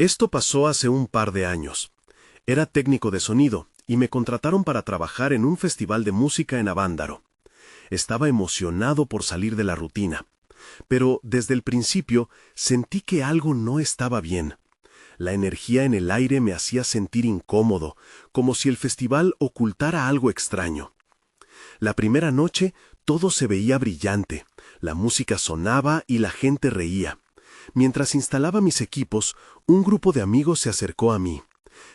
Esto pasó hace un par de años. Era técnico de sonido y me contrataron para trabajar en un festival de música en Avándaro. Estaba emocionado por salir de la rutina, pero desde el principio sentí que algo no estaba bien. La energía en el aire me hacía sentir incómodo, como si el festival ocultara algo extraño. La primera noche todo se veía brillante, la música sonaba y la gente reía. Mientras instalaba mis equipos, un grupo de amigos se acercó a mí.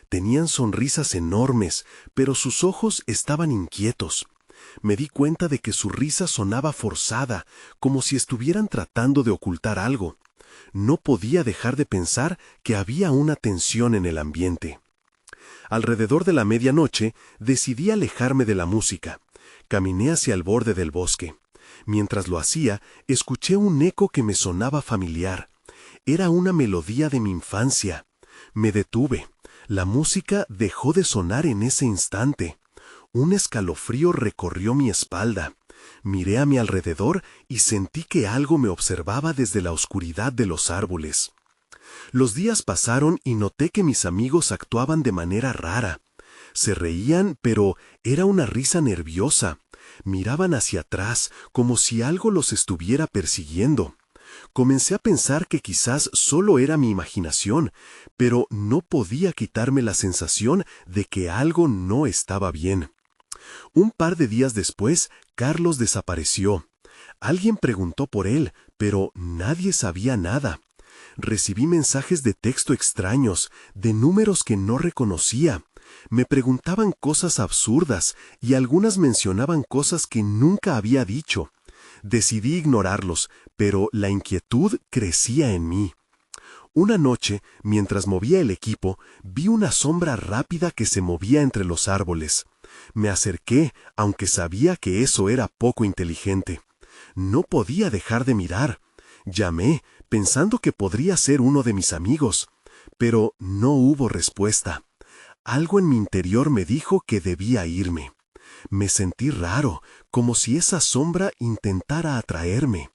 Tenían sonrisas enormes, pero sus ojos estaban inquietos. Me di cuenta de que su risa sonaba forzada, como si estuvieran tratando de ocultar algo. No podía dejar de pensar que había una tensión en el ambiente. Alrededor de la medianoche, decidí alejarme de la música. Caminé hacia el borde del bosque. Mientras lo hacía, escuché un eco que me sonaba familiar. Era una melodía de mi infancia. Me detuve. La música dejó de sonar en ese instante. Un escalofrío recorrió mi espalda. Miré a mi alrededor y sentí que algo me observaba desde la oscuridad de los árboles. Los días pasaron y noté que mis amigos actuaban de manera rara. Se reían, pero era una risa nerviosa. Miraban hacia atrás, como si algo los estuviera persiguiendo. Comencé a pensar que quizás solo era mi imaginación, pero no podía quitarme la sensación de que algo no estaba bien. Un par de días después, Carlos desapareció. Alguien preguntó por él, pero nadie sabía nada. Recibí mensajes de texto extraños, de números que no reconocía. Me preguntaban cosas absurdas y algunas mencionaban cosas que nunca había dicho. Decidí ignorarlos, pero la inquietud crecía en mí. Una noche, mientras movía el equipo, vi una sombra rápida que se movía entre los árboles. Me acerqué, aunque sabía que eso era poco inteligente. No podía dejar de mirar. Llamé, pensando que podría ser uno de mis amigos, pero no hubo respuesta. Algo en mi interior me dijo que debía irme. Me sentí raro, como si esa sombra intentara atraerme.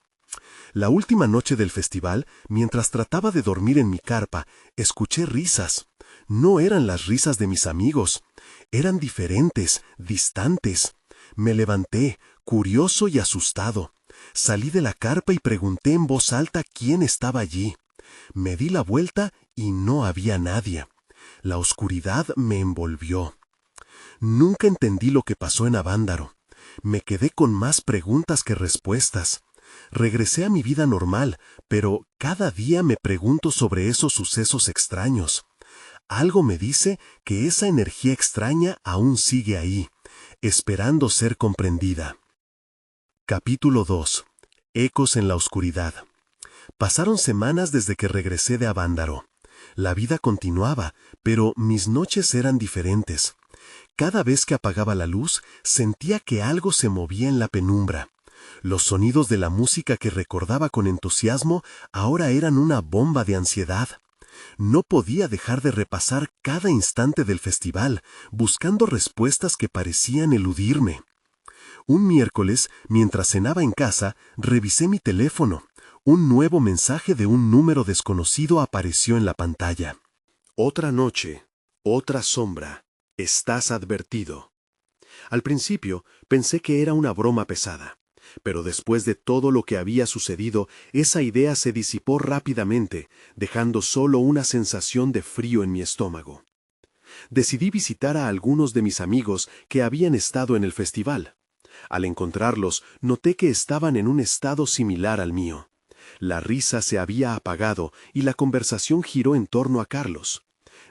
La última noche del festival, mientras trataba de dormir en mi carpa, escuché risas. No eran las risas de mis amigos. Eran diferentes, distantes. Me levanté, curioso y asustado. Salí de la carpa y pregunté en voz alta quién estaba allí. Me di la vuelta y no había nadie. La oscuridad me envolvió. Nunca entendí lo que pasó en Avándaro. Me quedé con más preguntas que respuestas. Regresé a mi vida normal, pero cada día me pregunto sobre esos sucesos extraños. Algo me dice que esa energía extraña aún sigue ahí, esperando ser comprendida. Capítulo 2. Ecos en la oscuridad. Pasaron semanas desde que regresé de Avándaro. La vida continuaba, pero mis noches eran diferentes. Cada vez que apagaba la luz, sentía que algo se movía en la penumbra. Los sonidos de la música que recordaba con entusiasmo ahora eran una bomba de ansiedad. No podía dejar de repasar cada instante del festival, buscando respuestas que parecían eludirme. Un miércoles, mientras cenaba en casa, revisé mi teléfono. Un nuevo mensaje de un número desconocido apareció en la pantalla. Otra noche, otra sombra. Estás advertido. Al principio pensé que era una broma pesada, pero después de todo lo que había sucedido, esa idea se disipó rápidamente, dejando solo una sensación de frío en mi estómago. Decidí visitar a algunos de mis amigos que habían estado en el festival. Al encontrarlos, noté que estaban en un estado similar al mío. La risa se había apagado y la conversación giró en torno a Carlos.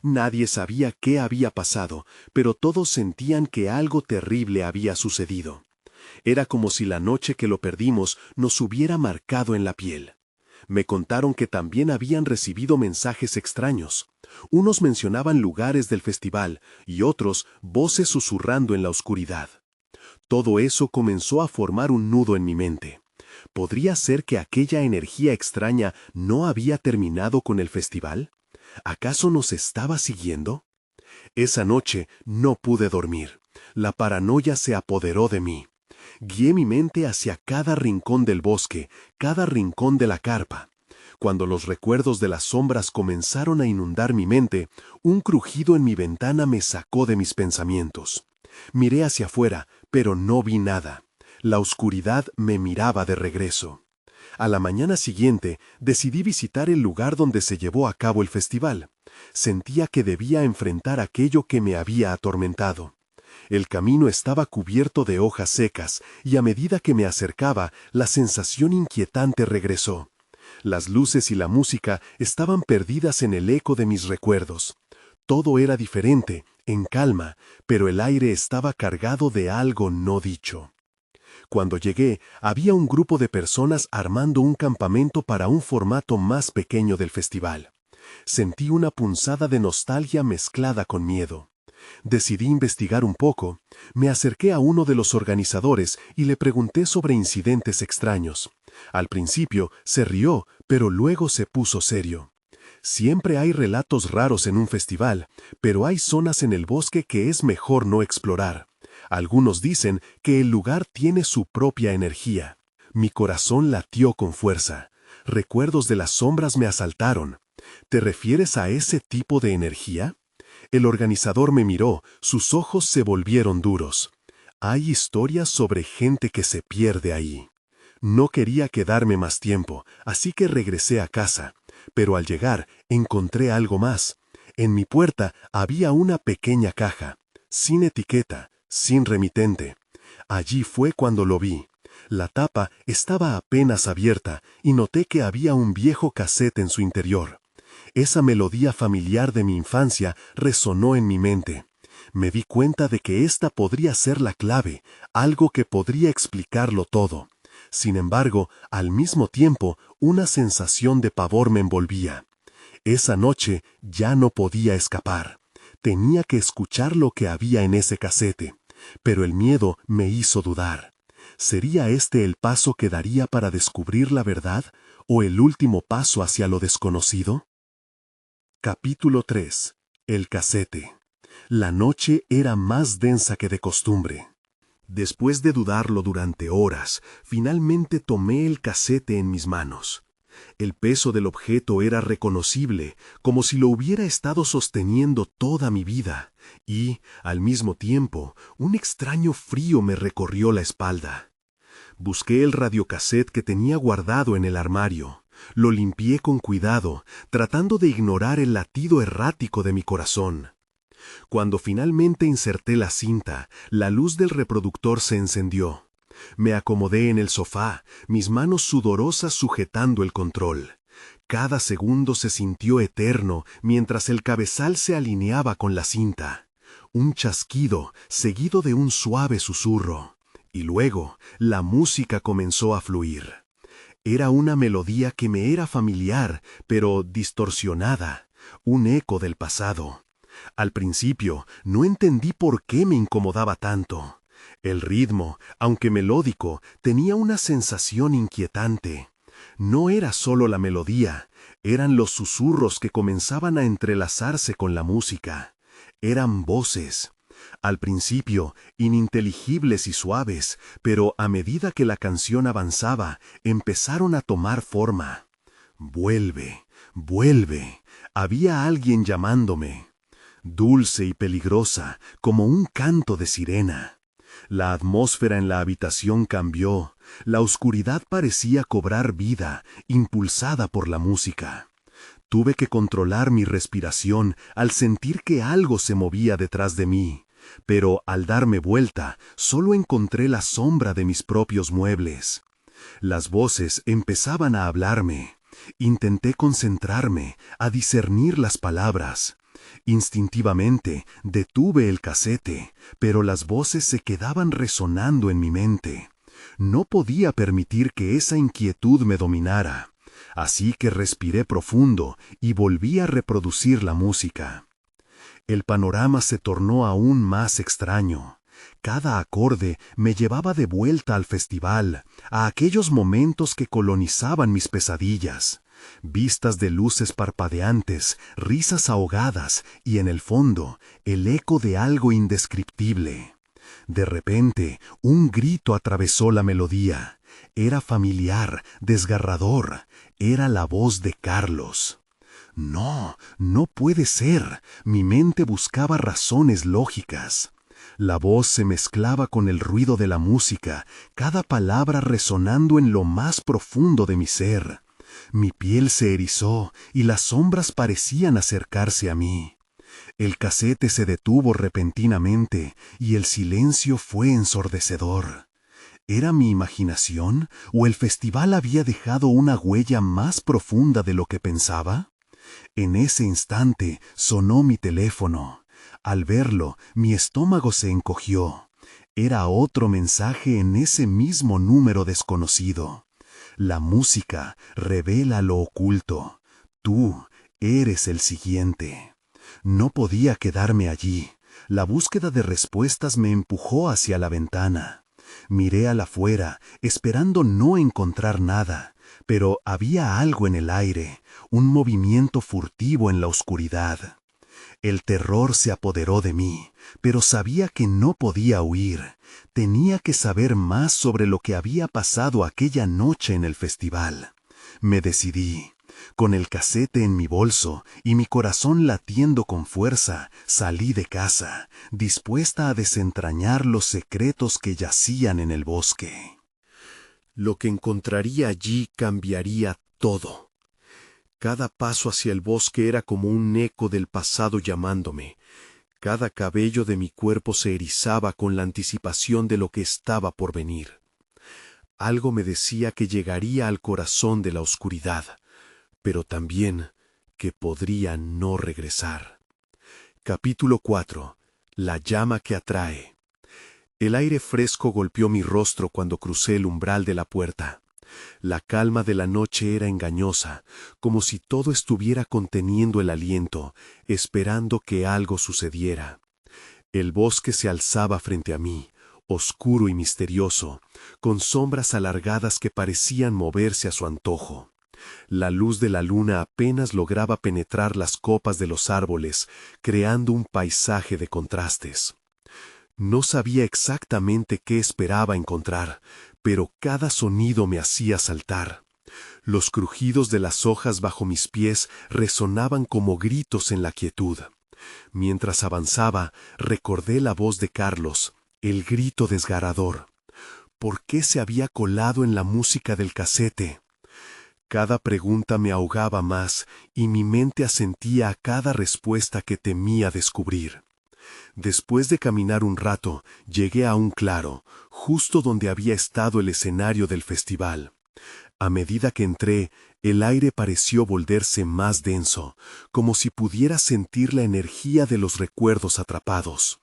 Nadie sabía qué había pasado, pero todos sentían que algo terrible había sucedido. Era como si la noche que lo perdimos nos hubiera marcado en la piel. Me contaron que también habían recibido mensajes extraños. Unos mencionaban lugares del festival y otros voces susurrando en la oscuridad. Todo eso comenzó a formar un nudo en mi mente. ¿Podría ser que aquella energía extraña no había terminado con el festival? ¿Acaso nos estaba siguiendo? Esa noche no pude dormir. La paranoia se apoderó de mí. Guié mi mente hacia cada rincón del bosque, cada rincón de la carpa. Cuando los recuerdos de las sombras comenzaron a inundar mi mente, un crujido en mi ventana me sacó de mis pensamientos. Miré hacia afuera, pero no vi nada. La oscuridad me miraba de regreso. A la mañana siguiente, decidí visitar el lugar donde se llevó a cabo el festival. Sentía que debía enfrentar aquello que me había atormentado. El camino estaba cubierto de hojas secas, y a medida que me acercaba, la sensación inquietante regresó. Las luces y la música estaban perdidas en el eco de mis recuerdos. Todo era diferente, en calma, pero el aire estaba cargado de algo no dicho. Cuando llegué, había un grupo de personas armando un campamento para un formato más pequeño del festival. Sentí una punzada de nostalgia mezclada con miedo. Decidí investigar un poco. Me acerqué a uno de los organizadores y le pregunté sobre incidentes extraños. Al principio se rió, pero luego se puso serio. Siempre hay relatos raros en un festival, pero hay zonas en el bosque que es mejor no explorar. Algunos dicen que el lugar tiene su propia energía. Mi corazón latió con fuerza. Recuerdos de las sombras me asaltaron. ¿Te refieres a ese tipo de energía? El organizador me miró, sus ojos se volvieron duros. Hay historias sobre gente que se pierde ahí. No quería quedarme más tiempo, así que regresé a casa. Pero al llegar, encontré algo más. En mi puerta había una pequeña caja, sin etiqueta, sin remitente. Allí fue cuando lo vi. La tapa estaba apenas abierta y noté que había un viejo casete en su interior. Esa melodía familiar de mi infancia resonó en mi mente. Me di cuenta de que esta podría ser la clave, algo que podría explicarlo todo. Sin embargo, al mismo tiempo, una sensación de pavor me envolvía. Esa noche ya no podía escapar. Tenía que escuchar lo que había en ese casete, pero el miedo me hizo dudar. ¿Sería este el paso que daría para descubrir la verdad o el último paso hacia lo desconocido? Capítulo 3. El casete. La noche era más densa que de costumbre. Después de dudarlo durante horas, finalmente tomé el casete en mis manos. El peso del objeto era reconocible, como si lo hubiera estado sosteniendo toda mi vida, y, al mismo tiempo, un extraño frío me recorrió la espalda. Busqué el radiocassette que tenía guardado en el armario. Lo limpié con cuidado, tratando de ignorar el latido errático de mi corazón. Cuando finalmente inserté la cinta, la luz del reproductor se encendió. Me acomodé en el sofá, mis manos sudorosas sujetando el control. Cada segundo se sintió eterno mientras el cabezal se alineaba con la cinta. Un chasquido seguido de un suave susurro. Y luego, la música comenzó a fluir. Era una melodía que me era familiar, pero distorsionada, un eco del pasado. Al principio, no entendí por qué me incomodaba tanto. El ritmo, aunque melódico, tenía una sensación inquietante. No era solo la melodía, eran los susurros que comenzaban a entrelazarse con la música. Eran voces. Al principio, ininteligibles y suaves, pero a medida que la canción avanzaba, empezaron a tomar forma. Vuelve, vuelve. Había alguien llamándome. Dulce y peligrosa, como un canto de sirena. La atmósfera en la habitación cambió. La oscuridad parecía cobrar vida, impulsada por la música. Tuve que controlar mi respiración al sentir que algo se movía detrás de mí. Pero al darme vuelta, solo encontré la sombra de mis propios muebles. Las voces empezaban a hablarme. Intenté concentrarme, a discernir las palabras. Instintivamente detuve el casete, pero las voces se quedaban resonando en mi mente. No podía permitir que esa inquietud me dominara, así que respiré profundo y volví a reproducir la música. El panorama se tornó aún más extraño. Cada acorde me llevaba de vuelta al festival, a aquellos momentos que colonizaban mis pesadillas. Vistas de luces parpadeantes, risas ahogadas y, en el fondo, el eco de algo indescriptible. De repente, un grito atravesó la melodía. Era familiar, desgarrador. Era la voz de Carlos. No, no puede ser. Mi mente buscaba razones lógicas. La voz se mezclaba con el ruido de la música, cada palabra resonando en lo más profundo de mi ser. Mi piel se erizó y las sombras parecían acercarse a mí. El casete se detuvo repentinamente y el silencio fue ensordecedor. ¿Era mi imaginación o el festival había dejado una huella más profunda de lo que pensaba? En ese instante sonó mi teléfono. Al verlo, mi estómago se encogió. Era otro mensaje en ese mismo número desconocido. La música revela lo oculto. Tú eres el siguiente. No podía quedarme allí. La búsqueda de respuestas me empujó hacia la ventana. Miré al afuera, esperando no encontrar nada, pero había algo en el aire, un movimiento furtivo en la oscuridad. El terror se apoderó de mí, pero sabía que no podía huir. Tenía que saber más sobre lo que había pasado aquella noche en el festival. Me decidí. Con el casete en mi bolso y mi corazón latiendo con fuerza, salí de casa, dispuesta a desentrañar los secretos que yacían en el bosque. Lo que encontraría allí cambiaría todo. Cada paso hacia el bosque era como un eco del pasado llamándome. Cada cabello de mi cuerpo se erizaba con la anticipación de lo que estaba por venir. Algo me decía que llegaría al corazón de la oscuridad, pero también que podría no regresar. Capítulo 4. La llama que atrae. El aire fresco golpeó mi rostro cuando crucé el umbral de la puerta. La calma de la noche era engañosa, como si todo estuviera conteniendo el aliento, esperando que algo sucediera. El bosque se alzaba frente a mí, oscuro y misterioso, con sombras alargadas que parecían moverse a su antojo. La luz de la luna apenas lograba penetrar las copas de los árboles, creando un paisaje de contrastes. No sabía exactamente qué esperaba encontrar, pero cada sonido me hacía saltar. Los crujidos de las hojas bajo mis pies resonaban como gritos en la quietud. Mientras avanzaba, recordé la voz de Carlos, el grito desgarrador. ¿Por qué se había colado en la música del casete? Cada pregunta me ahogaba más y mi mente asentía a cada respuesta que temía descubrir. Después de caminar un rato, llegué a un claro, justo donde había estado el escenario del festival. A medida que entré, el aire pareció volverse más denso, como si pudiera sentir la energía de los recuerdos atrapados.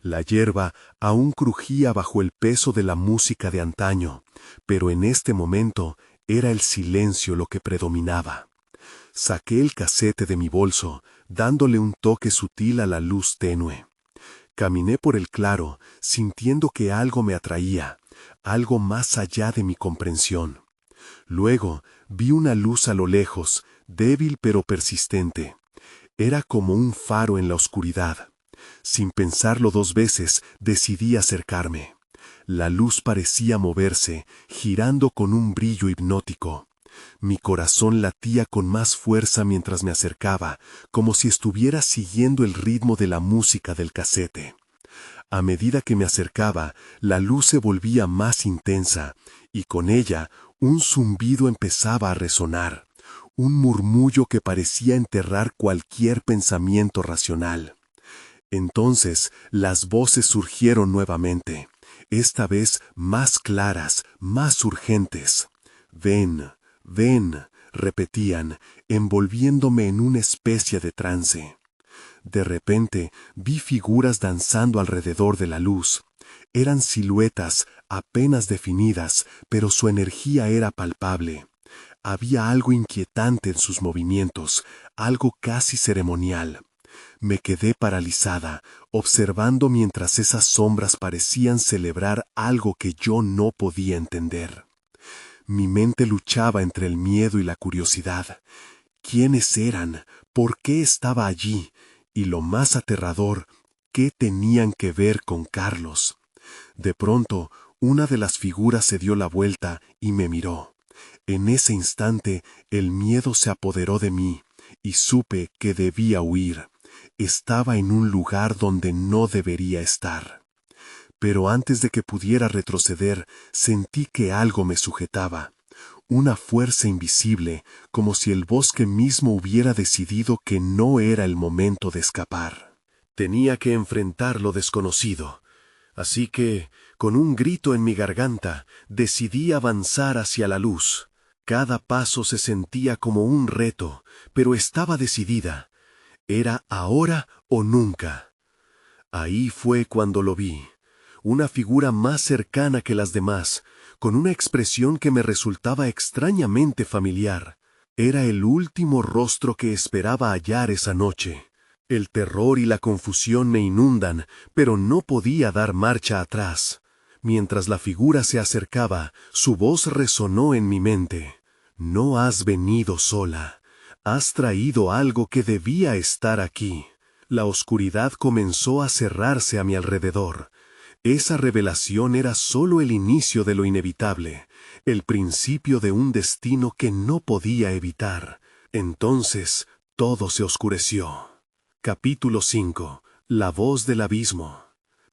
La hierba aún crujía bajo el peso de la música de antaño, pero en este momento era el silencio lo que predominaba. Saqué el casete de mi bolso, dándole un toque sutil a la luz tenue. Caminé por el claro, sintiendo que algo me atraía, algo más allá de mi comprensión. Luego vi una luz a lo lejos, débil pero persistente. Era como un faro en la oscuridad. Sin pensarlo dos veces, decidí acercarme. La luz parecía moverse, girando con un brillo hipnótico. Mi corazón latía con más fuerza mientras me acercaba, como si estuviera siguiendo el ritmo de la música del casete. A medida que me acercaba, la luz se volvía más intensa, y con ella un zumbido empezaba a resonar, un murmullo que parecía enterrar cualquier pensamiento racional. Entonces las voces surgieron nuevamente, esta vez más claras, más urgentes. «Ven, ven», repetían, envolviéndome en una especie de trance. De repente vi figuras danzando alrededor de la luz. Eran siluetas apenas definidas, pero su energía era palpable. Había algo inquietante en sus movimientos, algo casi ceremonial. Me quedé paralizada, observando mientras esas sombras parecían celebrar algo que yo no podía entender. Mi mente luchaba entre el miedo y la curiosidad. ¿Quiénes eran? ¿Por qué estaba allí? Y lo más aterrador, ¿qué tenían que ver con Carlos? De pronto, Una de las figuras se dio la vuelta y me miró. En ese instante el miedo se apoderó de mí y supe que debía huir. Estaba en un lugar donde no debería estar. Pero antes de que pudiera retroceder, sentí que algo me sujetaba. Una fuerza invisible, como si el bosque mismo hubiera decidido que no era el momento de escapar. Tenía que enfrentar lo desconocido. Así que, con un grito en mi garganta, decidí avanzar hacia la luz. Cada paso se sentía como un reto, pero estaba decidida. Era ahora o nunca. Ahí fue cuando lo vi. Una figura más cercana que las demás, con una expresión que me resultaba extrañamente familiar. Era el último rostro que esperaba hallar esa noche. El terror y la confusión me inundan, pero no podía dar marcha atrás. Mientras la figura se acercaba, su voz resonó en mi mente. No has venido sola. Has traído algo que debía estar aquí. La oscuridad comenzó a cerrarse a mi alrededor. Esa revelación era solo el inicio de lo inevitable, el principio de un destino que no podía evitar. Entonces, todo se oscureció. Capítulo 5. La voz del abismo.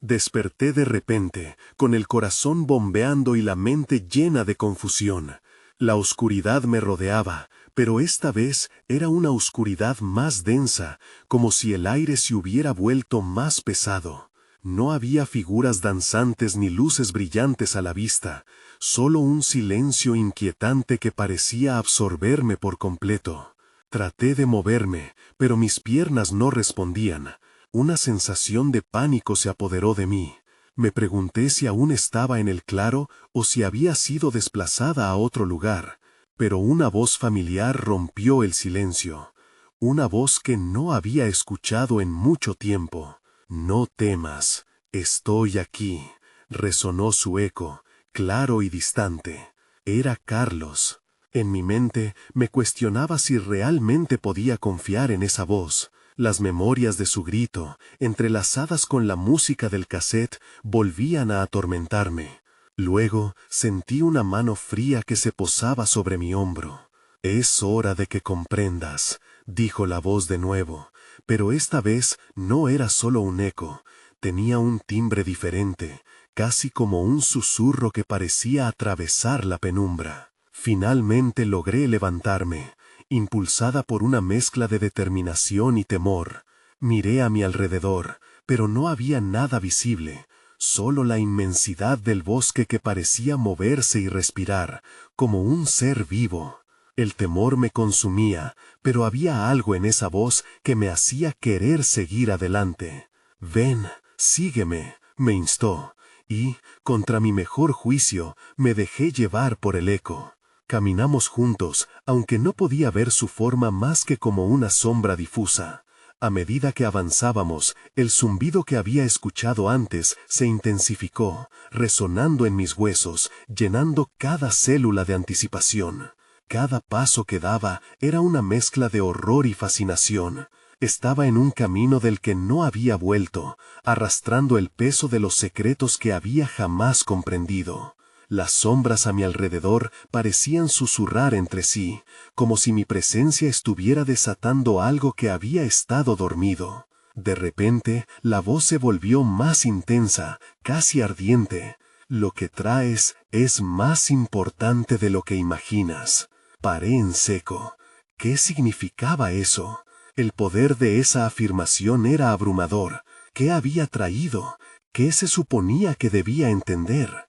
Desperté de repente, con el corazón bombeando y la mente llena de confusión. La oscuridad me rodeaba, pero esta vez era una oscuridad más densa, como si el aire se hubiera vuelto más pesado. No había figuras danzantes ni luces brillantes a la vista, solo un silencio inquietante que parecía absorberme por completo. Traté de moverme, pero mis piernas no respondían. Una sensación de pánico se apoderó de mí. Me pregunté si aún estaba en el claro o si había sido desplazada a otro lugar, pero una voz familiar rompió el silencio. Una voz que no había escuchado en mucho tiempo. «No temas, estoy aquí», resonó su eco, claro y distante. Era Carlos. En mi mente me cuestionaba si realmente podía confiar en esa voz. Las memorias de su grito, entrelazadas con la música del cassette, volvían a atormentarme. Luego sentí una mano fría que se posaba sobre mi hombro. «Es hora de que comprendas», dijo la voz de nuevo, pero esta vez no era solo un eco, tenía un timbre diferente, casi como un susurro que parecía atravesar la penumbra. Finalmente logré levantarme, impulsada por una mezcla de determinación y temor. Miré a mi alrededor, pero no había nada visible, solo la inmensidad del bosque que parecía moverse y respirar, como un ser vivo. El temor me consumía, pero había algo en esa voz que me hacía querer seguir adelante. «Ven, sígueme», me instó, y, contra mi mejor juicio, me dejé llevar por el eco. Caminamos juntos, aunque no podía ver su forma más que como una sombra difusa. A medida que avanzábamos, el zumbido que había escuchado antes se intensificó, resonando en mis huesos, llenando cada célula de anticipación. Cada paso que daba era una mezcla de horror y fascinación. Estaba en un camino del que no había vuelto, arrastrando el peso de los secretos que había jamás comprendido. Las sombras a mi alrededor parecían susurrar entre sí, como si mi presencia estuviera desatando algo que había estado dormido. De repente, la voz se volvió más intensa, casi ardiente. «Lo que traes es más importante de lo que imaginas». Paré en seco. ¿Qué significaba eso? El poder de esa afirmación era abrumador. ¿Qué había traído? ¿Qué se suponía que debía entender?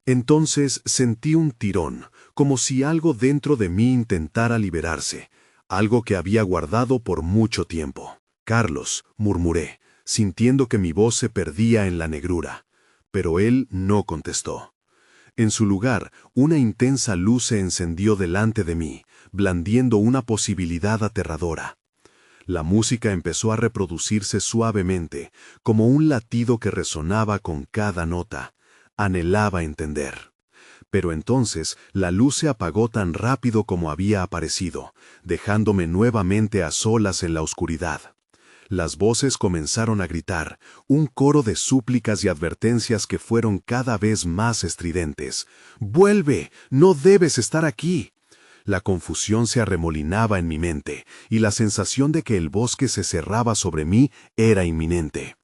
Entonces sentí un tirón, como si algo dentro de mí intentara liberarse, algo que había guardado por mucho tiempo. «Carlos», murmuré, sintiendo que mi voz se perdía en la negrura. Pero él no contestó. En su lugar, una intensa luz se encendió delante de mí, blandiendo una posibilidad aterradora. La música empezó a reproducirse suavemente, como un latido que resonaba con cada nota. Anhelaba entender. Pero entonces la luz se apagó tan rápido como había aparecido, dejándome nuevamente a solas en la oscuridad. Las voces comenzaron a gritar, un coro de súplicas y advertencias que fueron cada vez más estridentes. «¡Vuelve! ¡No debes estar aquí!». La confusión se arremolinaba en mi mente, y la sensación de que el bosque se cerraba sobre mí era inminente.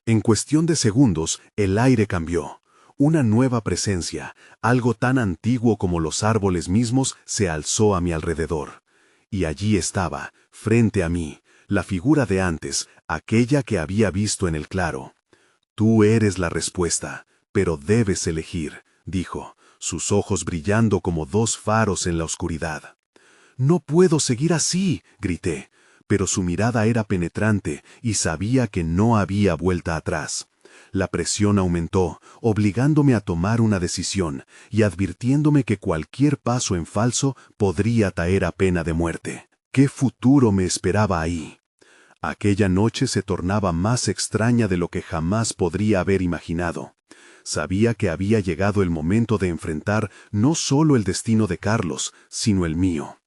En cuestión de segundos, el aire cambió. Una nueva presencia, algo tan antiguo como los árboles mismos, se alzó a mi alrededor. Y allí estaba, frente a mí, la figura de antes, aquella que había visto en el claro. «Tú eres la respuesta, pero debes elegir», dijo, sus ojos brillando como dos faros en la oscuridad. «No puedo seguir así», grité, pero su mirada era penetrante y sabía que no había vuelta atrás. La presión aumentó, obligándome a tomar una decisión y advirtiéndome que cualquier paso en falso podría traer a pena de muerte. ¿Qué futuro me esperaba ahí? Aquella noche se tornaba más extraña de lo que jamás podría haber imaginado. Sabía que había llegado el momento de enfrentar no solo el destino de Carlos, sino el mío.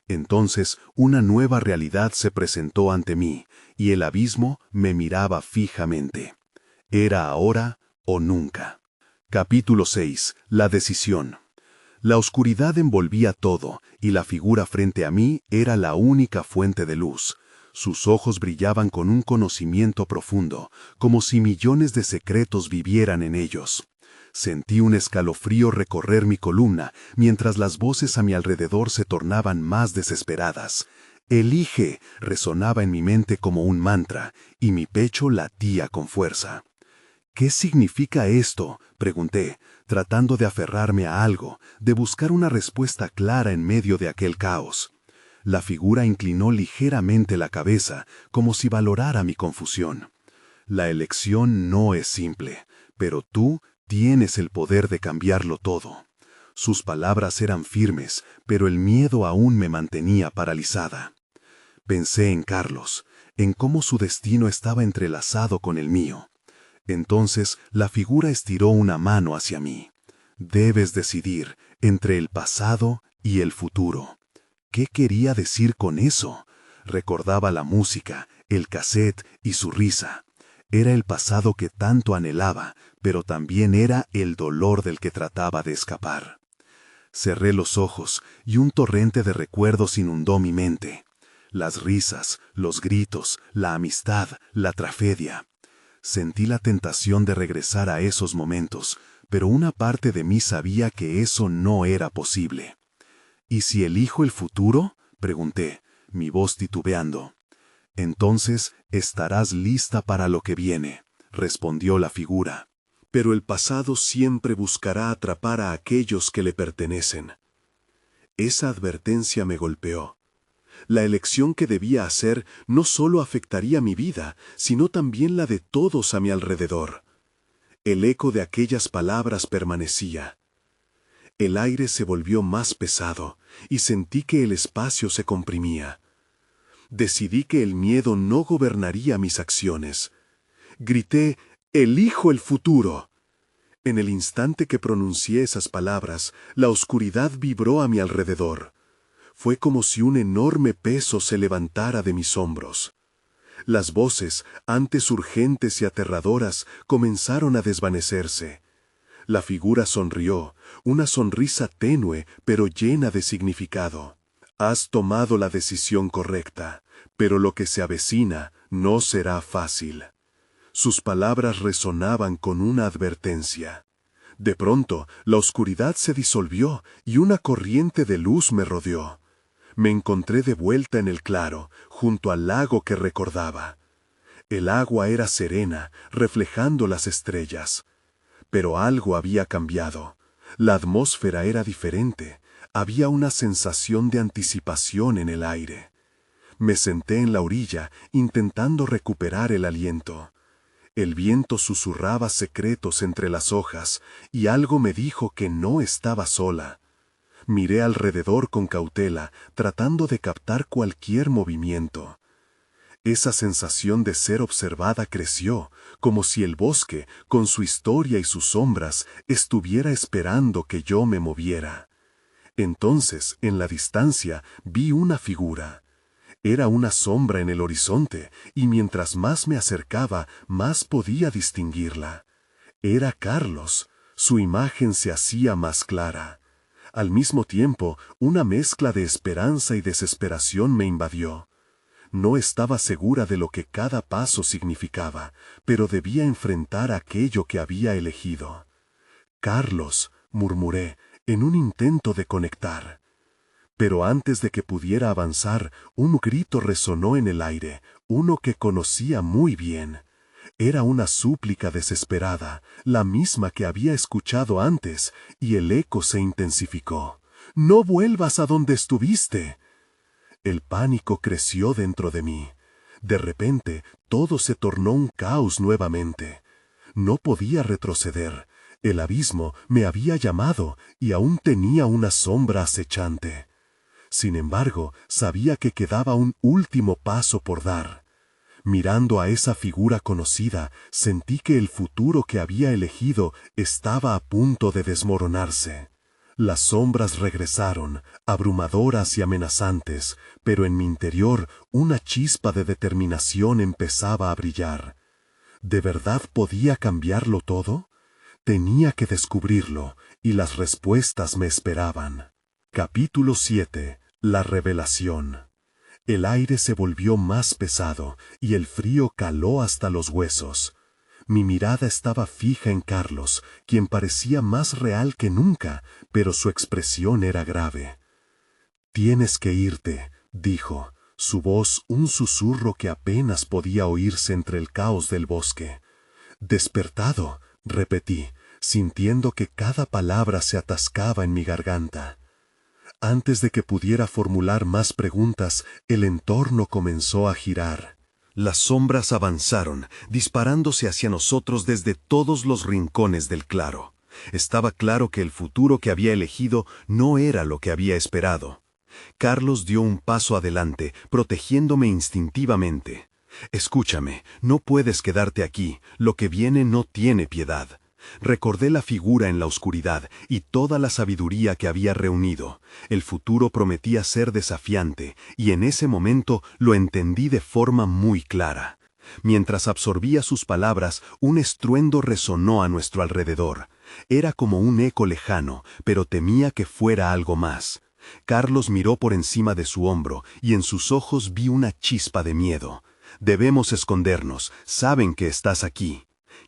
Entonces una nueva realidad se presentó ante mí, y el abismo me miraba fijamente. Era ahora o nunca. Capítulo 6. La decisión. La oscuridad envolvía todo, y la figura frente a mí era la única fuente de luz. Sus ojos brillaban con un conocimiento profundo, como si millones de secretos vivieran en ellos. Sentí un escalofrío recorrer mi columna, mientras las voces a mi alrededor se tornaban más desesperadas. «Elige», resonaba en mi mente como un mantra, y mi pecho latía con fuerza. «¿Qué significa esto?», pregunté, tratando de aferrarme a algo, de buscar una respuesta clara en medio de aquel caos. La figura inclinó ligeramente la cabeza, como si valorara mi confusión. «La elección no es simple, pero tú tienes el poder de cambiarlo todo». Sus palabras eran firmes, pero el miedo aún me mantenía paralizada. Pensé en Carlos, en cómo su destino estaba entrelazado con el mío. Entonces la figura estiró una mano hacia mí. «Debes decidir entre el pasado y el futuro». ¿Qué quería decir con eso? Recordaba la música, el cassette y su risa. Era el pasado que tanto anhelaba, pero también era el dolor del que trataba de escapar. Cerré los ojos y un torrente de recuerdos inundó mi mente. Las risas, los gritos, la amistad, la tragedia. Sentí la tentación de regresar a esos momentos, pero una parte de mí sabía que eso no era posible. «¿Y si elijo el futuro?», pregunté, mi voz titubeando. «Entonces estarás lista para lo que viene», respondió la figura. «Pero el pasado siempre buscará atrapar a aquellos que le pertenecen». Esa advertencia me golpeó. La elección que debía hacer no solo afectaría mi vida, sino también la de todos a mi alrededor. El eco de aquellas palabras permanecía. El aire se volvió más pesado y sentí que el espacio se comprimía. Decidí que el miedo no gobernaría mis acciones. Grité: «¡Elijo el futuro!». En el instante que pronuncié esas palabras, la oscuridad vibró a mi alrededor. Fue como si un enorme peso se levantara de mis hombros. Las voces, antes urgentes y aterradoras, comenzaron a desvanecerse. La figura sonrió, una sonrisa tenue pero llena de significado. «Has tomado la decisión correcta, pero lo que se avecina no será fácil». Sus palabras resonaban con una advertencia. De pronto, la oscuridad se disolvió y una corriente de luz me rodeó. Me encontré de vuelta en el claro, junto al lago que recordaba. El agua era serena, reflejando las estrellas. Pero algo había cambiado. La atmósfera era diferente. Había una sensación de anticipación en el aire. Me senté en la orilla, intentando recuperar el aliento. El viento susurraba secretos entre las hojas, y algo me dijo que no estaba sola. Miré alrededor con cautela, tratando de captar cualquier movimiento. Esa sensación de ser observada creció, como si el bosque, con su historia y sus sombras, estuviera esperando que yo me moviera. Entonces, en la distancia, vi una figura. Era una sombra en el horizonte, y mientras más me acercaba, más podía distinguirla. Era Carlos. Su imagen se hacía más clara. Al mismo tiempo, una mezcla de esperanza y desesperación me invadió. No estaba segura de lo que cada paso significaba, pero debía enfrentar aquello que había elegido. «Carlos», murmuré, en un intento de conectar. Pero antes de que pudiera avanzar, un grito resonó en el aire, uno que conocía muy bien. Era una súplica desesperada, la misma que había escuchado antes, y el eco se intensificó. «¡No vuelvas a donde estuviste!». El pánico creció dentro de mí. De repente, todo se tornó un caos nuevamente. No podía retroceder. El abismo me había llamado y aún tenía una sombra acechante. Sin embargo, sabía que quedaba un último paso por dar. Mirando a esa figura conocida, sentí que el futuro que había elegido estaba a punto de desmoronarse. Las sombras regresaron, abrumadoras y amenazantes, pero en mi interior una chispa de determinación empezaba a brillar. ¿De verdad podía cambiarlo todo? Tenía que descubrirlo, y las respuestas me esperaban. Capítulo 7. La revelación. El aire se volvió más pesado, y el frío caló hasta los huesos. Mi mirada estaba fija en Carlos, quien parecía más real que nunca, pero su expresión era grave. «Tienes que irte», dijo, su voz un susurro que apenas podía oírse entre el caos del bosque. «Despertado», repetí, sintiendo que cada palabra se atascaba en mi garganta. Antes de que pudiera formular más preguntas, el entorno comenzó a girar. Las sombras avanzaron, disparándose hacia nosotros desde todos los rincones del claro. Estaba claro que el futuro que había elegido no era lo que había esperado. Carlos dio un paso adelante, protegiéndome instintivamente. «Escúchame, no puedes quedarte aquí, lo que viene no tiene piedad». Recordé la figura en la oscuridad y toda la sabiduría que había reunido. El futuro prometía ser desafiante, y en ese momento lo entendí de forma muy clara. Mientras absorbía sus palabras, un estruendo resonó a nuestro alrededor. Era como un eco lejano, pero temía que fuera algo más. Carlos miró por encima de su hombro, y en sus ojos vi una chispa de miedo. «Debemos escondernos, saben que estás aquí».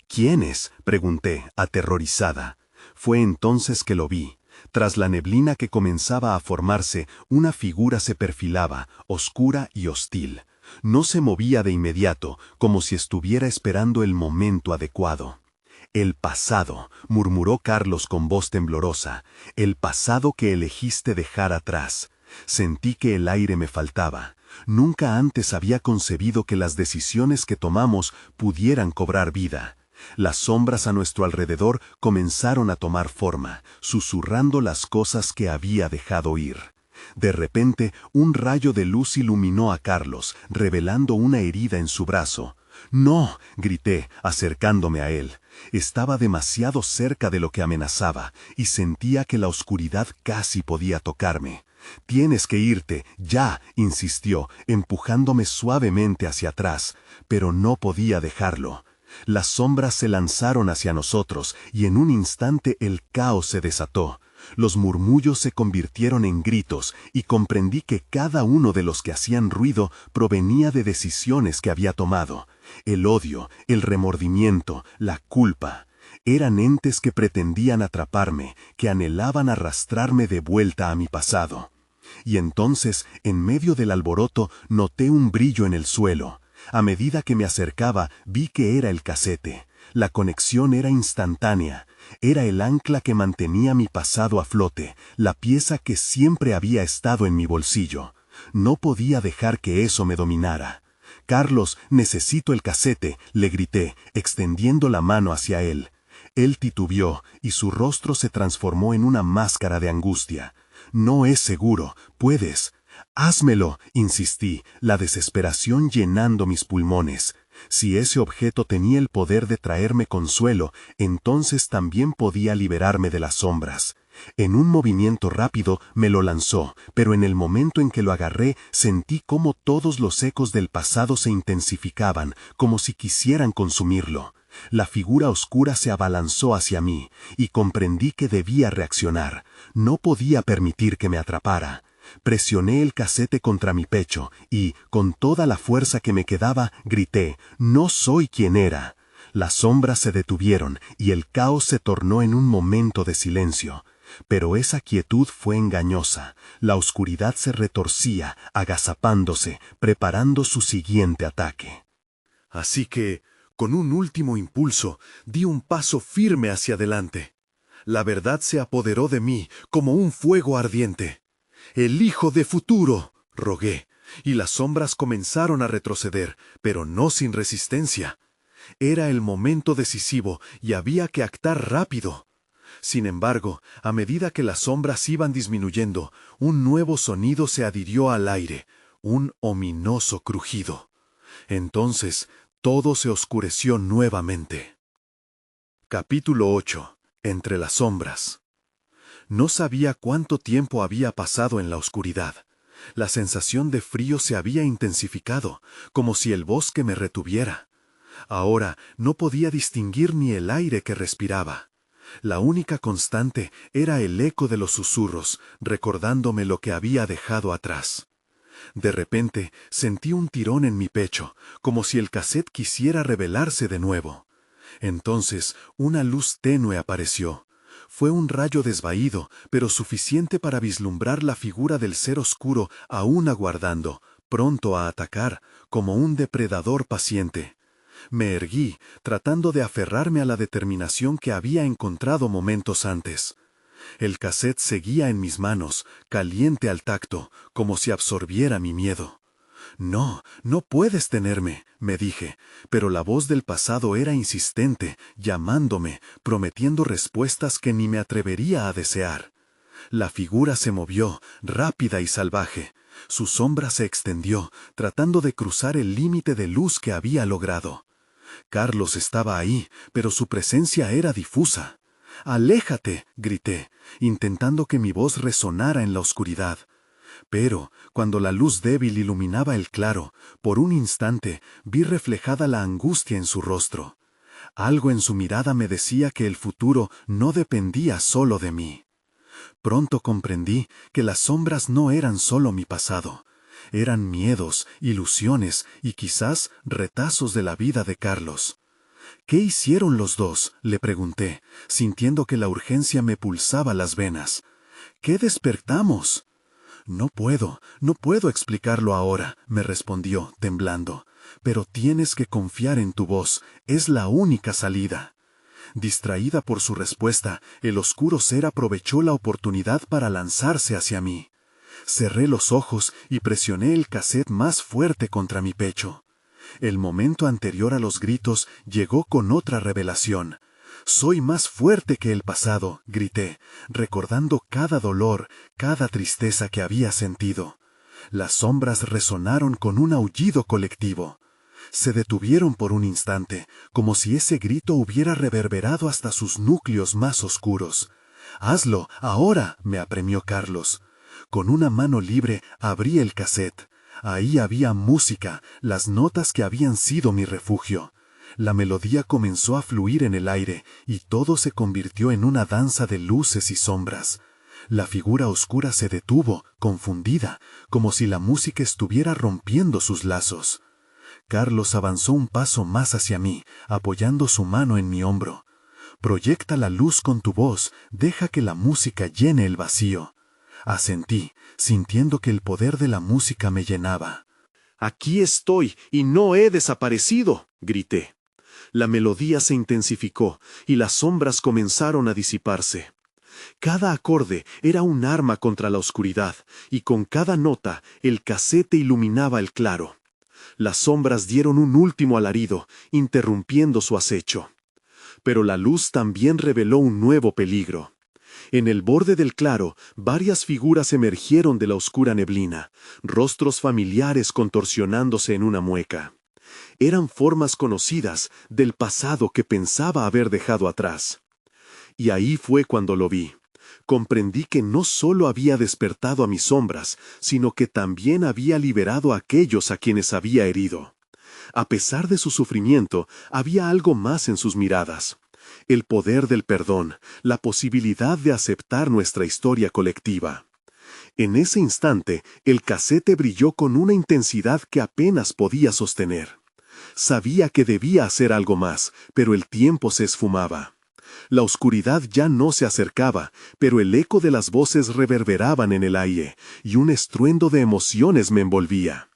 «¿Quiénes?», pregunté, aterrorizada. Fue entonces que lo vi. Tras la neblina que comenzaba a formarse, una figura se perfilaba, oscura y hostil. No se movía de inmediato, como si estuviera esperando el momento adecuado. «El pasado», murmuró Carlos con voz temblorosa, «el pasado que elegiste dejar atrás». Sentí que el aire me faltaba. Nunca antes había concebido que las decisiones que tomamos pudieran cobrar vida. Las sombras a nuestro alrededor comenzaron a tomar forma, susurrando las cosas que había dejado ir. De repente, un rayo de luz iluminó a Carlos, revelando una herida en su brazo. «¡No!», grité, acercándome a él. Estaba demasiado cerca de lo que amenazaba, y sentía que la oscuridad casi podía tocarme. «Tienes que irte, ya», insistió, empujándome suavemente hacia atrás, pero no podía dejarlo. Las sombras se lanzaron hacia nosotros, y en un instante el caos se desató. Los murmullos se convirtieron en gritos, y comprendí que cada uno de los que hacían ruido provenía de decisiones que había tomado. El odio, el remordimiento, la culpa. Eran entes que pretendían atraparme, que anhelaban arrastrarme de vuelta a mi pasado. Y entonces, en medio del alboroto, noté un brillo en el suelo. A medida que me acercaba, vi que era el casete. La conexión era instantánea. Era el ancla que mantenía mi pasado a flote, la pieza que siempre había estado en mi bolsillo. No podía dejar que eso me dominara. «Carlos, necesito el casete», le grité, extendiendo la mano hacia él. Él titubeó, y su rostro se transformó en una máscara de angustia. «No es seguro, puedes». «Házmelo», insistí, la desesperación llenando mis pulmones. Si ese objeto tenía el poder de traerme consuelo, entonces también podía liberarme de las sombras. En un movimiento rápido me lo lanzó, pero en el momento en que lo agarré sentí cómo todos los ecos del pasado se intensificaban, como si quisieran consumirlo. La figura oscura se abalanzó hacia mí, y comprendí que debía reaccionar. No podía permitir que me atrapara. Presioné el casete contra mi pecho, y, con toda la fuerza que me quedaba, grité: «No soy quien era». Las sombras se detuvieron, y el caos se tornó en un momento de silencio. Pero esa quietud fue engañosa. La oscuridad se retorcía, agazapándose, preparando su siguiente ataque. Así que, con un último impulso, di un paso firme hacia adelante. La verdad se apoderó de mí como un fuego ardiente. «Elijo de futuro», rogué, y las sombras comenzaron a retroceder, pero no sin resistencia. Era el momento decisivo y había que actuar rápido. Sin embargo, a medida que las sombras iban disminuyendo, un nuevo sonido se adhirió al aire, un ominoso crujido. Entonces, todo se oscureció nuevamente. Capítulo 8. Entre las sombras. No sabía cuánto tiempo había pasado en la oscuridad. La sensación de frío se había intensificado, como si el bosque me retuviera. Ahora no podía distinguir ni el aire que respiraba. La única constante era el eco de los susurros, recordándome lo que había dejado atrás. De repente sentí un tirón en mi pecho, como si el casete quisiera revelarse de nuevo. Entonces una luz tenue apareció. Fue un rayo desvaído, pero suficiente para vislumbrar la figura del ser oscuro aún aguardando, pronto a atacar, como un depredador paciente. Me erguí, tratando de aferrarme a la determinación que había encontrado momentos antes. El casete seguía en mis manos, caliente al tacto, como si absorbiera mi miedo. «No, no puedes tenerme», me dije, pero la voz del pasado era insistente, llamándome, prometiendo respuestas que ni me atrevería a desear. La figura se movió, rápida y salvaje. Su sombra se extendió, tratando de cruzar el límite de luz que había logrado. Carlos estaba ahí, pero su presencia era difusa. «¡Aléjate!», grité, intentando que mi voz resonara en la oscuridad. Pero, cuando la luz débil iluminaba el claro, por un instante vi reflejada la angustia en su rostro. Algo en su mirada me decía que el futuro no dependía solo de mí. Pronto comprendí que las sombras no eran solo mi pasado. Eran miedos, ilusiones y quizás retazos de la vida de Carlos. «¿Qué hicieron los dos?», le pregunté, sintiendo que la urgencia me pulsaba las venas. «¿Qué despertamos?». «No puedo explicarlo ahora», me respondió, temblando. «Pero tienes que confiar en tu voz, es la única salida». Distraída por su respuesta, el oscuro ser aprovechó la oportunidad para lanzarse hacia mí. Cerré los ojos y presioné el casete más fuerte contra mi pecho. El momento anterior a los gritos llegó con otra revelación. «Soy más fuerte que el pasado», grité, recordando cada dolor, cada tristeza que había sentido. Las sombras resonaron con un aullido colectivo. Se detuvieron por un instante, como si ese grito hubiera reverberado hasta sus núcleos más oscuros. «Hazlo, ahora», me apremió Carlos. Con una mano libre abrí el casete. Ahí había música, las notas que habían sido mi refugio. La melodía comenzó a fluir en el aire, y todo se convirtió en una danza de luces y sombras. La figura oscura se detuvo, confundida, como si la música estuviera rompiendo sus lazos. Carlos avanzó un paso más hacia mí, apoyando su mano en mi hombro. «Proyecta la luz con tu voz, deja que la música llene el vacío». Asentí, sintiendo que el poder de la música me llenaba. «Aquí estoy y no he desaparecido», grité. La melodía se intensificó y las sombras comenzaron a disiparse. Cada acorde era un arma contra la oscuridad, y con cada nota el casete iluminaba el claro. Las sombras dieron un último alarido, interrumpiendo su acecho. Pero la luz también reveló un nuevo peligro. En el borde del claro, varias figuras emergieron de la oscura neblina, rostros familiares contorsionándose en una mueca. Eran formas conocidas del pasado que pensaba haber dejado atrás. Y ahí fue cuando lo vi. comprendí que no solo había despertado a mis sombras, sino que también había liberado a aquellos a quienes había herido. A pesar de su sufrimiento, había algo más en sus miradas. El poder del perdón, la posibilidad de aceptar nuestra historia colectiva. En ese instante, el casete brilló con una intensidad que apenas podía sostener. Sabía que debía hacer algo más, pero el tiempo se esfumaba. La oscuridad ya no se acercaba, pero el eco de las voces reverberaban en el aire, y un estruendo de emociones me envolvía.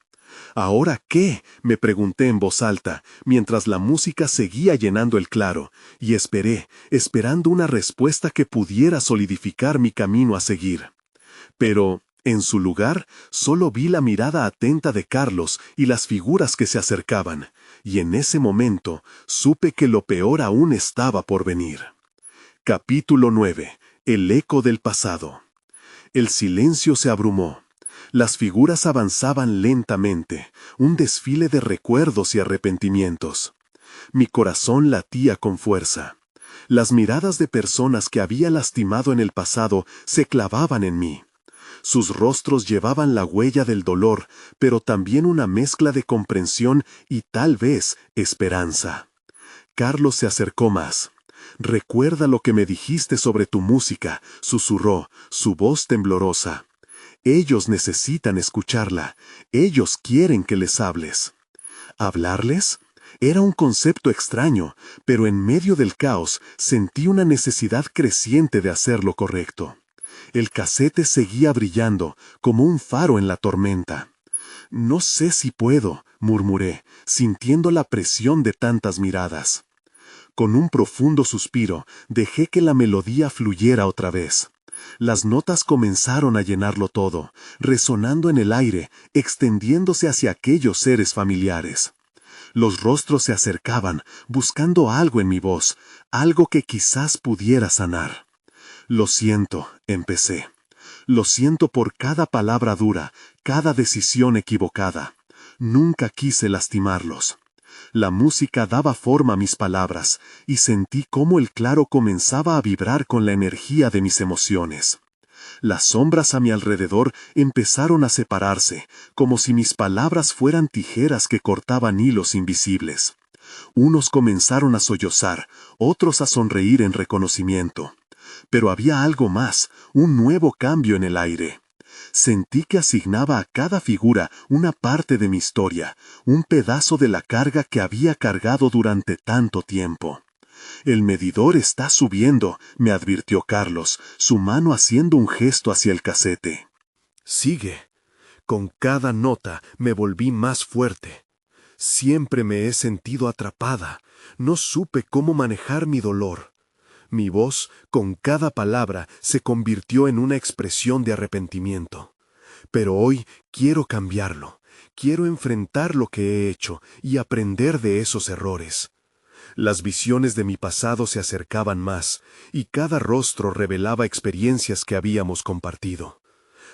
¿Ahora qué?, me pregunté en voz alta, mientras la música seguía llenando el claro, y esperé, esperando una respuesta que pudiera solidificar mi camino a seguir. Pero, en su lugar, solo vi la mirada atenta de Carlos y las figuras que se acercaban, y en ese momento supe que lo peor aún estaba por venir. Capítulo 9. El eco del pasado. El silencio se abrumó. Las figuras avanzaban lentamente, un desfile de recuerdos y arrepentimientos. Mi corazón latía con fuerza. Las miradas de personas que había lastimado en el pasado se clavaban en mí. Sus rostros llevaban la huella del dolor, pero también una mezcla de comprensión y tal vez esperanza. Carlos se acercó más. «Recuerda lo que me dijiste sobre tu música», susurró, su voz temblorosa. «Ellos necesitan escucharla. Ellos quieren que les hables». ¿Hablarles? Era un concepto extraño, pero en medio del caos sentí una necesidad creciente de hacer lo correcto. El casete seguía brillando, como un faro en la tormenta. «No sé si puedo», murmuré, sintiendo la presión de tantas miradas. Con un profundo suspiro, dejé que la melodía fluyera otra vez. Las notas comenzaron a llenarlo todo, resonando en el aire, extendiéndose hacia aquellos seres familiares. Los rostros se acercaban, buscando algo en mi voz, algo que quizás pudiera sanar. «Lo siento», empecé. «Lo siento por cada palabra dura, cada decisión equivocada. Nunca quise lastimarlos». La música daba forma a mis palabras, y sentí cómo el claro comenzaba a vibrar con la energía de mis emociones. Las sombras a mi alrededor empezaron a separarse, como si mis palabras fueran tijeras que cortaban hilos invisibles. Unos comenzaron a sollozar, otros a sonreír en reconocimiento. Pero había algo más, un nuevo cambio en el aire. Sentí que asignaba a cada figura una parte de mi historia, un pedazo de la carga que había cargado durante tanto tiempo. «El medidor está subiendo», me advirtió Carlos, su mano haciendo un gesto hacia el casete. «Sigue». Con cada nota me volví más fuerte. Siempre me he sentido atrapada. No supe cómo manejar mi dolor. Mi voz, con cada palabra, se convirtió en una expresión de arrepentimiento. Pero hoy quiero cambiarlo. Quiero enfrentar lo que he hecho y aprender de esos errores. Las visiones de mi pasado se acercaban más, y cada rostro revelaba experiencias que habíamos compartido.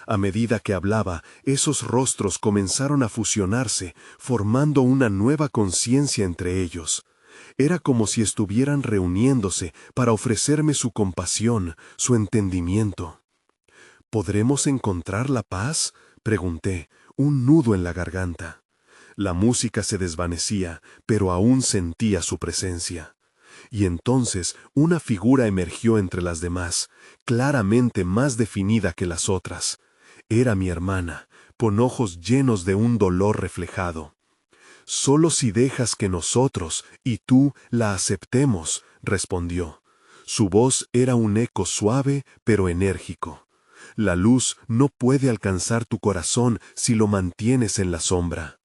A medida que hablaba, esos rostros comenzaron a fusionarse, formando una nueva conciencia entre ellos. Era como si estuvieran reuniéndose para ofrecerme su compasión, su entendimiento. «¿Podremos encontrar la paz?», pregunté, un nudo en la garganta. La música se desvanecía, pero aún sentía su presencia. Y entonces una figura emergió entre las demás, claramente más definida que las otras. Era mi hermana, con ojos llenos de un dolor reflejado. «Solo si dejas que nosotros y tú la aceptemos», respondió. Su voz era un eco suave pero enérgico. «La luz no puede alcanzar tu corazón si lo mantienes en la sombra».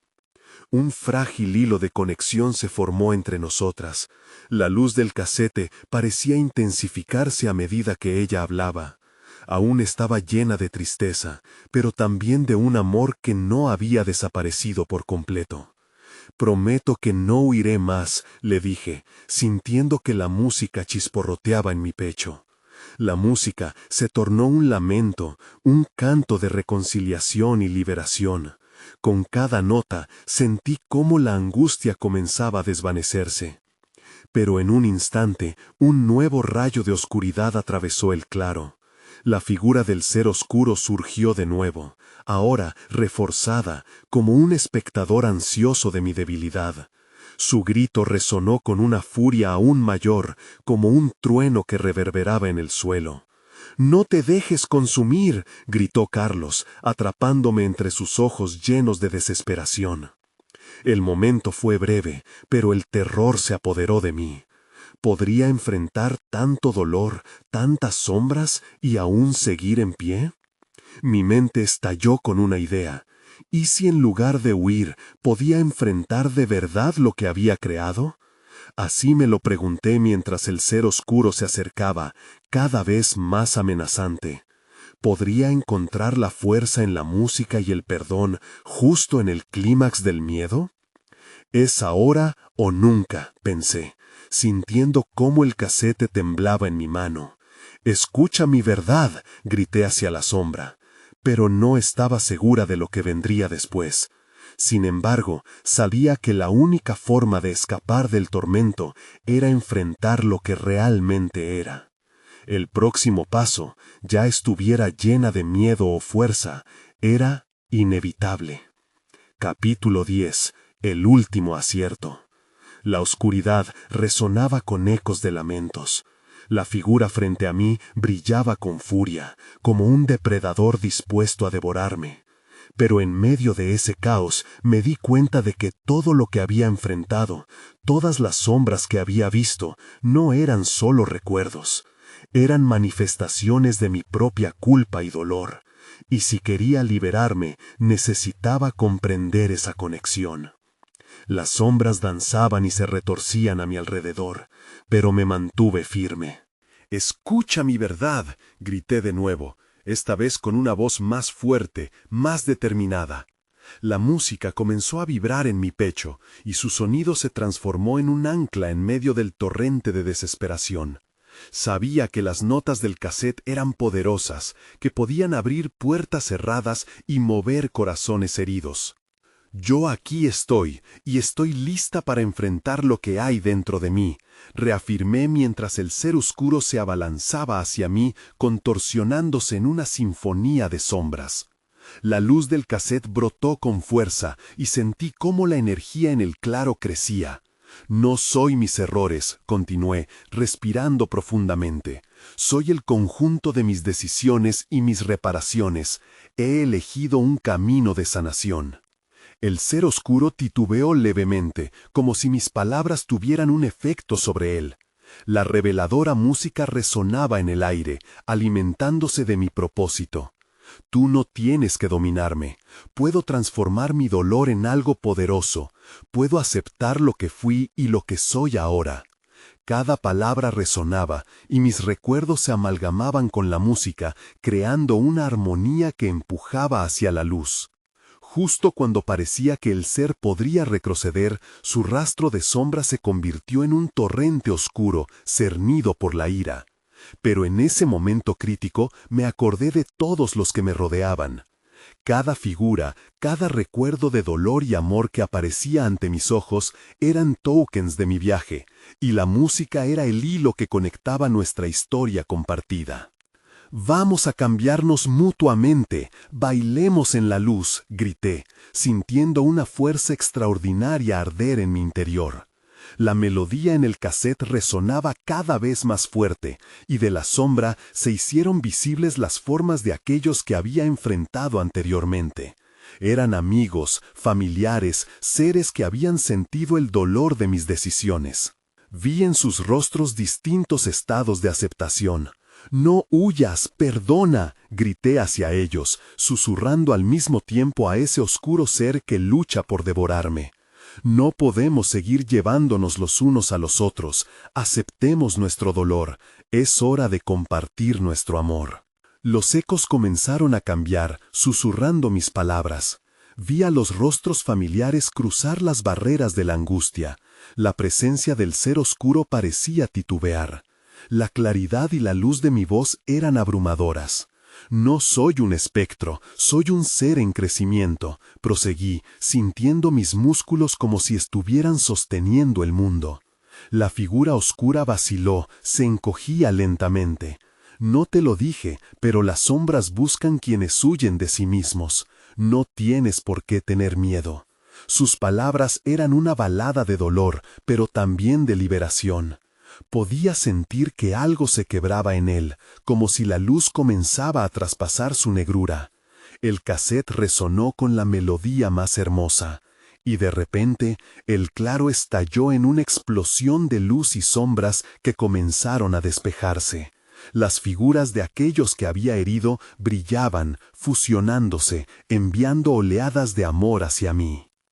Un frágil hilo de conexión se formó entre nosotras. La luz del casete parecía intensificarse a medida que ella hablaba. Aún estaba llena de tristeza, pero también de un amor que no había desaparecido por completo. «Prometo que no huiré más», le dije, sintiendo que la música chisporroteaba en mi pecho. La música se tornó un lamento, un canto de reconciliación y liberación. Con cada nota sentí cómo la angustia comenzaba a desvanecerse. Pero en un instante, un nuevo rayo de oscuridad atravesó el claro. La figura del ser oscuro surgió de nuevo, ahora reforzada, como un espectador ansioso de mi debilidad. Su grito resonó con una furia aún mayor, como un trueno que reverberaba en el suelo. «¡No te dejes consumir!», gritó Carlos, atrapándome entre sus ojos llenos de desesperación. El momento fue breve, pero el terror se apoderó de mí. ¿Podría enfrentar tanto dolor, tantas sombras y aún seguir en pie? Mi mente estalló con una idea. ¿Y si en lugar de huir podía enfrentar de verdad lo que había creado? Así me lo pregunté mientras el ser oscuro se acercaba, cada vez más amenazante. ¿Podría encontrar la fuerza en la música y el perdón justo en el clímax del miedo? «Es ahora o nunca», pensé, sintiendo cómo el casete temblaba en mi mano. «Escucha mi verdad», grité hacia la sombra, pero no estaba segura de lo que vendría después. Sin embargo, sabía que la única forma de escapar del tormento era enfrentar lo que realmente era. El próximo paso, ya estuviera llena de miedo o fuerza, era inevitable. Capítulo 10. El último acierto. La oscuridad resonaba con ecos de lamentos. La figura frente a mí brillaba con furia, como un depredador dispuesto a devorarme. Pero en medio de ese caos me di cuenta de que todo lo que había enfrentado, todas las sombras que había visto, no eran solo recuerdos. Eran manifestaciones de mi propia culpa y dolor. Y si quería liberarme, necesitaba comprender esa conexión. Las sombras danzaban y se retorcían a mi alrededor, pero me mantuve firme. «Escucha mi verdad», grité de nuevo, esta vez con una voz más fuerte, más determinada. La música comenzó a vibrar en mi pecho, y su sonido se transformó en un ancla en medio del torrente de desesperación. Sabía que las notas del cassette eran poderosas, que podían abrir puertas cerradas y mover corazones heridos. «Yo aquí estoy, y estoy lista para enfrentar lo que hay dentro de mí», reafirmé mientras el ser oscuro se abalanzaba hacia mí, contorsionándose en una sinfonía de sombras. La luz del cassette brotó con fuerza, y sentí cómo la energía en el claro crecía. «No soy mis errores», continué, respirando profundamente. «Soy el conjunto de mis decisiones y mis reparaciones. He elegido un camino de sanación». El ser oscuro titubeó levemente, como si mis palabras tuvieran un efecto sobre él. La reveladora música resonaba en el aire, alimentándose de mi propósito. «Tú no tienes que dominarme. Puedo transformar mi dolor en algo poderoso. Puedo aceptar lo que fui y lo que soy ahora». Cada palabra resonaba, y mis recuerdos se amalgamaban con la música, creando una armonía que empujaba hacia la luz. Justo cuando parecía que el ser podría retroceder, su rastro de sombra se convirtió en un torrente oscuro, cernido por la ira. Pero en ese momento crítico me acordé de todos los que me rodeaban. Cada figura, cada recuerdo de dolor y amor que aparecía ante mis ojos eran tokens de mi viaje, y la música era el hilo que conectaba nuestra historia compartida. «Vamos a cambiarnos mutuamente, bailemos en la luz», grité, sintiendo una fuerza extraordinaria arder en mi interior. La melodía en el cassette resonaba cada vez más fuerte, y de la sombra se hicieron visibles las formas de aquellos que había enfrentado anteriormente. Eran amigos, familiares, seres que habían sentido el dolor de mis decisiones. Vi en sus rostros distintos estados de aceptación. «No huyas, perdona», grité hacia ellos, susurrando al mismo tiempo a ese oscuro ser que lucha por devorarme. «No podemos seguir llevándonos los unos a los otros. Aceptemos nuestro dolor. Es hora de compartir nuestro amor». Los ecos comenzaron a cambiar, susurrando mis palabras. Vi a los rostros familiares cruzar las barreras de la angustia. La presencia del ser oscuro parecía titubear. La claridad y la luz de mi voz eran abrumadoras. «No soy un espectro, soy un ser en crecimiento», proseguí, sintiendo mis músculos como si estuvieran sosteniendo el mundo. La figura oscura vaciló, se encogía lentamente. No te lo dije, pero las sombras buscan quienes huyen de sí mismos. No tienes por qué tener miedo. Sus palabras eran una balada de dolor, pero también de liberación. Podía sentir que algo se quebraba en él, como si la luz comenzaba a traspasar su negrura. El casete resonó con la melodía más hermosa, y de repente el claro estalló en una explosión de luz y sombras que comenzaron a despejarse. Las figuras de aquellos que había herido brillaban, fusionándose, enviando oleadas de amor hacia mí.